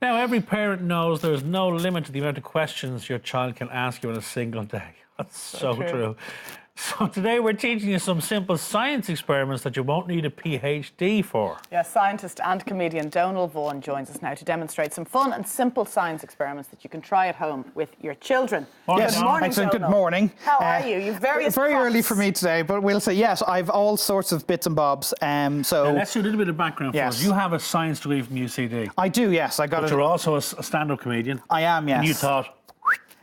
Now, every parent knows there's no limit to the amount of questions your child can ask you in a single day. That's so true. So today we're teaching you some simple science experiments that you won't need a PhD for. Yes, scientist and comedian Donal Vaughan joins us now to demonstrate some fun and simple science experiments that you can try at home with your children. Yes. Good morning, Excellent. Donal. Good morning. How are you? You've various Very props. early for me today, but we'll say yes. I've all sorts of bits and bobs. Now, let's do a little bit of background Yes. for us. You have a science degree from UCD. I do. Yes, I got But it. you're also a stand-up comedian. I am. Yes. And you thought,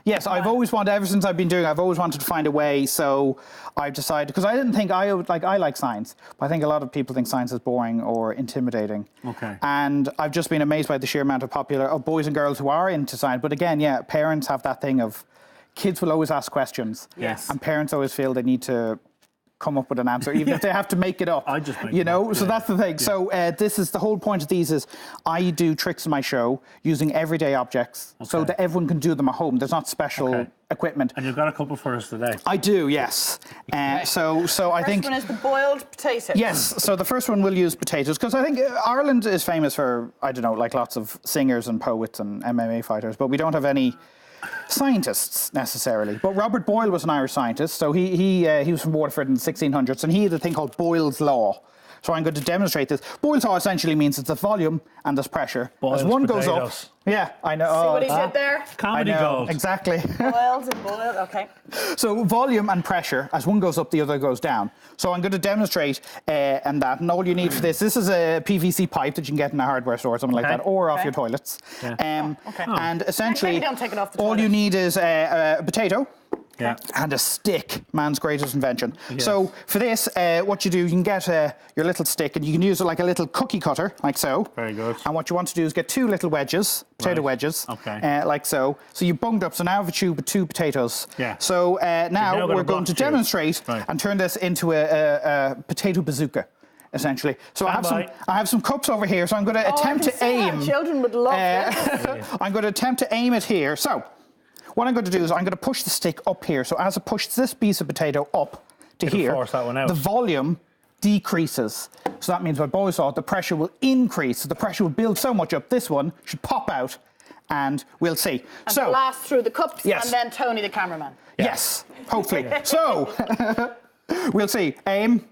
Yes, I've always wanted, ever since I've been doing it, I've always wanted to find a way, so I've decided, because I didn't think I like science, but I think a lot of people think science is boring or intimidating. Okay. And I've just been amazed by the sheer amount of boys and girls who are into science. But again, yeah, parents have that thing of, kids will always ask questions. Yes. And parents always feel they need to come up with an answer, even if they have to make it up. I just make you it know, up, so yeah. that's the thing. So this is the whole point of these is I do tricks in my show using everyday objects so Okay. that everyone can do them at home. There's not special Okay. equipment. and you've got a couple for us today. I do, yes. So I think. First one is the boiled potatoes. Yes, so the first one we'll use potatoes, because I think Ireland is famous for, I don't know, like lots of singers and poets and MMA fighters, but we don't have any scientists necessarily. But Robert Boyle was an Irish scientist, so he was from Waterford in the 1600s, and he had a thing called Boyle's Law. So I'm going to demonstrate this. Boyle's Law essentially means it's the volume and there's pressure. Boiled As one potatoes. goes up. Yeah, I know. See what he Oh, did there? Comedy I know, gold. exactly. Boiled and boiled, okay. So volume and pressure, as one goes up, the other goes down. So I'm going to demonstrate and that. And all you need for this is a PVC pipe that you can get in a hardware store or something like Okay. that, or off Okay. your toilets. Yeah. Okay. And essentially, Maybe don't take it off the all you toilet. need is a potato. Yeah. And a stick, man's greatest invention. Yes. So for this, what you do, you can get your little stick and you can use it like a little cookie cutter, like so. Very good. And what you want to do is get two little wedges, potato Right. wedges, Okay. like so. So you bunged up. So now I have a tube with two potatoes. Yeah. So now now got a we're going block to tube. demonstrate Right. and turn this into a potato bazooka, essentially. So Stand by. I have some cups over here. So I'm going to attempt I to can see how aim. children would love this. I'm going to attempt to aim it here. So, what I'm going to do is I'm going to push the stick up here. So as I push this piece of potato up to It'll here, force that one out. the volume decreases. So that means by boy saw the pressure will increase. So the pressure will build so much up. This one should pop out, and we'll see. And so blast through the cups, Yes. and then Tony the cameraman. yes, hopefully. So we'll see. Aim.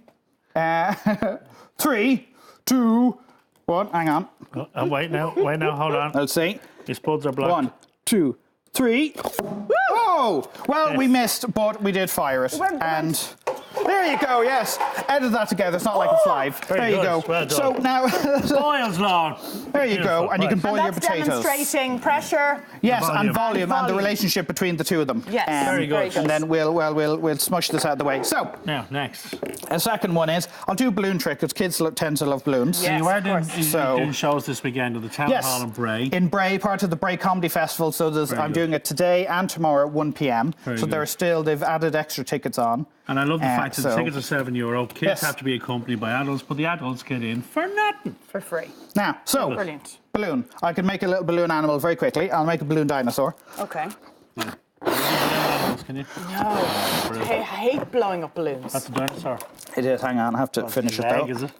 3, 2, 1. Hang on. Oh, wait now, hold on. Let's see. Your spuds are blocked. 1, 2, 3. Oh! Well, we missed, but we did fire it. went- And there you go, yes. Edit that together. It's not like it's live. Very There you good. go. Well done. So now, Boyle's Law. there you go. And you can Right. boil And your that's potatoes. demonstrating pressure. Yes, Volume. and volume and the Volume. relationship between the two of them. Yes, Very good. And then we'll smush this out of the way. So, Now, next. a second one is, I'll do a balloon trick because kids tend to love balloons. Yes, you are of doing, course. So- shows this weekend at the Town Yes, Hall in Bray. in Bray, part of the Bray Comedy Festival. So I'm good. doing it today and tomorrow at 1 p.m. Very So good. they've added extra tickets on. And I love the fact that the so- tickets are €7. Kids Yes. have to be accompanied by adults, but the adults get in for nothing. For free. Now, so Brilliant. balloon. I can make a little balloon animal very quickly. I'll make a balloon dinosaur. Okay. Can you? No. I hate blowing up balloons. That's a dinosaur. It is. Hang on, I have to finish His it though. egg, is it?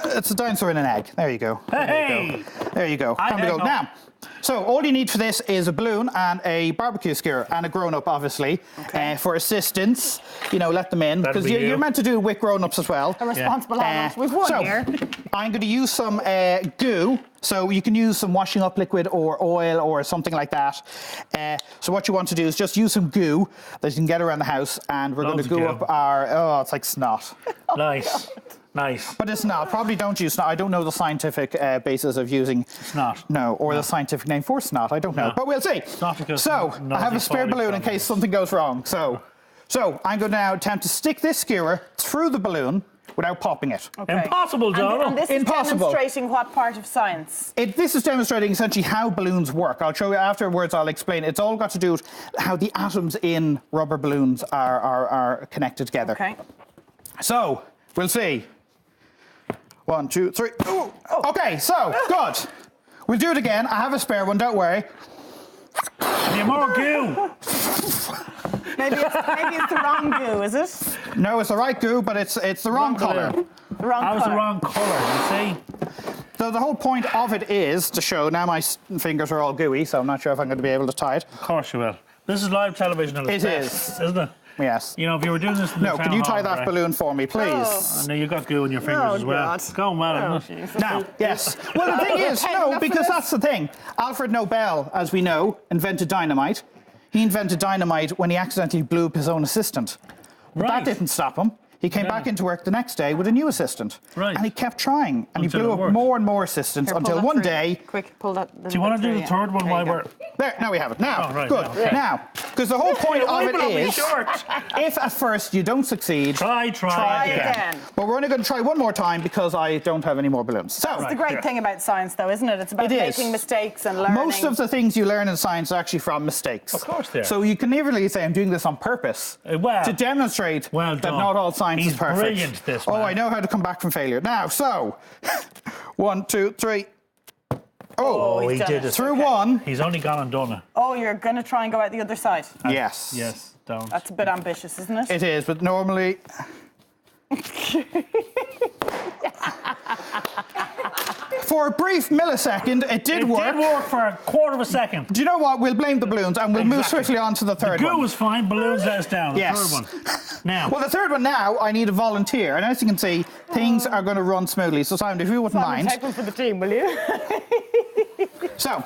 It's a dinosaur in an egg. There you go. Hey! There you go. I Time to go. know. Now, so all you need for this is a balloon and a barbecue skewer and a grown-up, obviously, for assistance. You know, let them in That'll because be you. you're meant to do it with grown-ups as well. A responsible adult. We've won so, here. I'm going to use some goo. So you can use some washing up liquid or oil or something like that. So what you want to do is just use some goo that you can get around the house, and we're Loads going of to goo goo. up our. Oh, it's like snot. Nice. Nice. But it's not. Probably don't use snot. I don't know the scientific basis of using Snot. No, or the scientific name for snot. I don't know. But we'll see. because So I have a nosy spare Foley balloon in from case something goes wrong. So I'm going to now attempt to stick this skewer through the balloon without popping it. Okay. Impossible, Donald. And this Impossible. is demonstrating what part of science? This is demonstrating essentially how balloons work. I'll show you afterwards. I'll explain. It's all got to do with how the atoms in rubber balloons are connected together. Okay. So we'll see. 1, 2, 3. Ooh. Okay, so good. We'll do it again. I have a spare one. Don't worry. Need more goo. Maybe it's the wrong goo, is it? No, it's the right goo, but it's the wrong colour. The wrong That was the colour. wrong colour, you see? So the whole point of it is to show, now my fingers are all gooey, so I'm not sure if I'm going to be able to tie it. Of course you will. This is live television at its It best, isn't it? Yes. You know, if you were doing this in the No, can town you tie hall, that right? balloon for me, please? I know you got goo in your fingers as well. God. It's going well, isn't it? Now, yes. Well, the thing is, no, because that's the thing. Alfred Nobel, as we know, invented dynamite. He invented dynamite when he accidentally blew up his own assistant. But Right. that didn't stop him. He came back into work the next day with a new assistant. Right. And he kept trying. And Until he blew it up worked. more and more assistants Here, pull until that one through. day. Quick, pull that. Do you want to do the third one while we're... There, now we have it. Now, Oh, right, good. now, okay. Now, because the whole point of it Wiping on me is, shirt. if at first you don't succeed, Try again. But we're only going to try one more time because I don't have any more balloons. So, That's the great thing about science, though, isn't it? It's about It is. making mistakes and learning. most of the things you learn in science are actually from mistakes. Of course they are. So you can never really say I'm doing this on purpose Well, to demonstrate well that done. not all science He's is perfect. brilliant, this Oh, man. I know how to come back from failure. Now, so 1, 2, 3. Oh, he he's done did it. it. Through one. He's only gone and done it. Oh, you're going to try and go out the other side. Yes. Yes, don't. That's a bit ambitious, isn't it? It is, but normally. For a brief millisecond, it did It work. did work for a quarter of a second. Do you know what? We'll blame the balloons and we'll move Exactly. swiftly on to the third Goo one. was fine, balloons let us down. The Yes. third one. Now, Well, the third one now, I need a volunteer. And as you can see, things are going to run smoothly. So, Simon, if you wouldn't mind. Take one for the team, will you? So,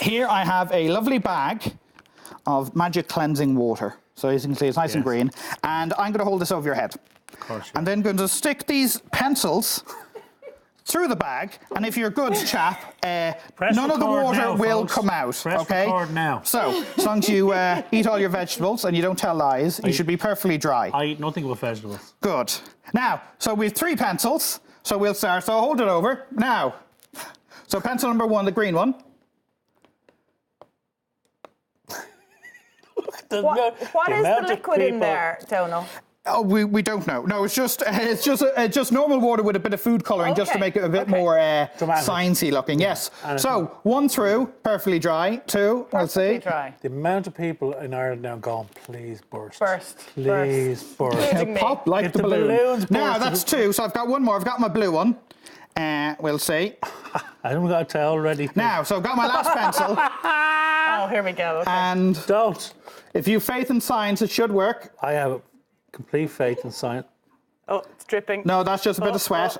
here I have a lovely bag of magic cleansing water. So, as you can see, it's nice and Yes. green. And I'm going to hold this over your head. of course, I'm then going to stick these pencils through the bag. And if you're a good chap, Press none of the record water now, will folks. come out. Press okay? record now. So, as long as you eat all your vegetables and you don't tell lies, you should be perfectly dry. I eat nothing but vegetables. Good. Now, so we have 3 pencils. So we'll start. So hold it over. Now, so pencil number 1, the green one. What is the liquid in there, Donal? Oh, we don't know. No, it's just normal water with a bit of food colouring just to Okay, make it a bit okay. more Dramatic. sciencey looking. Yes. And So 1 through, perfectly dry. 2, let's Perfectly see. dry. The amount of people in Ireland now going, please burst. Burst. Please burst. Including me. Pop like If the the balloon. balloons Now burst, that's 2. So I've got 1 more. I've got my blue one. We'll see. I haven't got to tell already. Now, so I've got my last pencil, Oh, here we go. Okay. and Don't. if you have faith in science, it should work. I have complete faith in science. Oh, it's dripping. No, that's just a bit of sweat.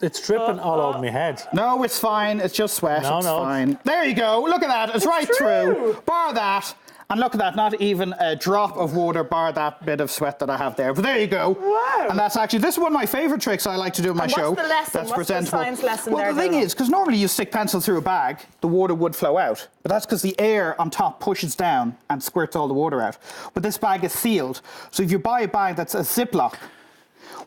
It's dripping all over my head. No, it's fine. It's just sweat. No, it's no. fine. There you go. Look at that. It's right through. Bar that. And look at that. Not even a drop of water, bar that bit of sweat that I have there. But there you go. Wow. And that's actually, this is one of my favourite tricks I like to do in my And show. what's the lesson? That's What's the presentable. science lesson well, there, the thing Donal? is, because normally you stick pencil through a bag, the water would flow out. But that's because the air on top pushes down and squirts all the water out. But this bag is sealed. So if you buy a bag that's a Ziploc,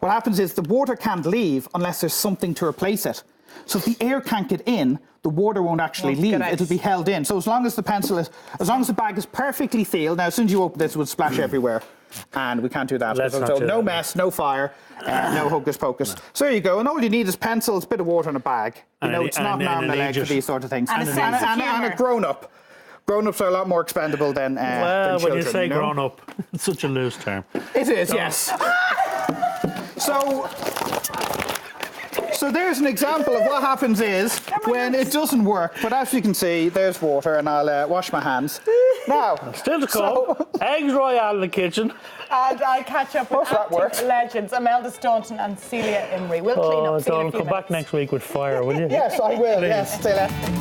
what happens is the water can't leave unless there's something to replace it. So if the air can't get in, the water won't actually Won't leave. get out. It'll be held in. So as long as the bag is perfectly sealed, now as soon as you open this, it would splash everywhere. And we can't do that. Let's not So do no that. mess, no fire, no hocus pocus. So there you go. And all you need is pencils, a bit of water, and a bag. You And know, an- it's not and an arm and a an leg for idiot. these sort of things. And a sense of and humour. a grown-up. Grown-ups are a lot more expendable than Well, when children. you say know? grown up, it's such a loose term. It is, yes. So there's an example of what happens is when it doesn't work. But as you can see, there's water, and I'll wash my hands. Now, Still to come, eggs royale in the kitchen. And I catch up with How's that work? active legends, Imelda Staunton and Celia Imrie. We'll clean Oh, up. See you in a Donald, few come back minutes. next week with fire, will you? yes, I will. Please. Yes, stay left.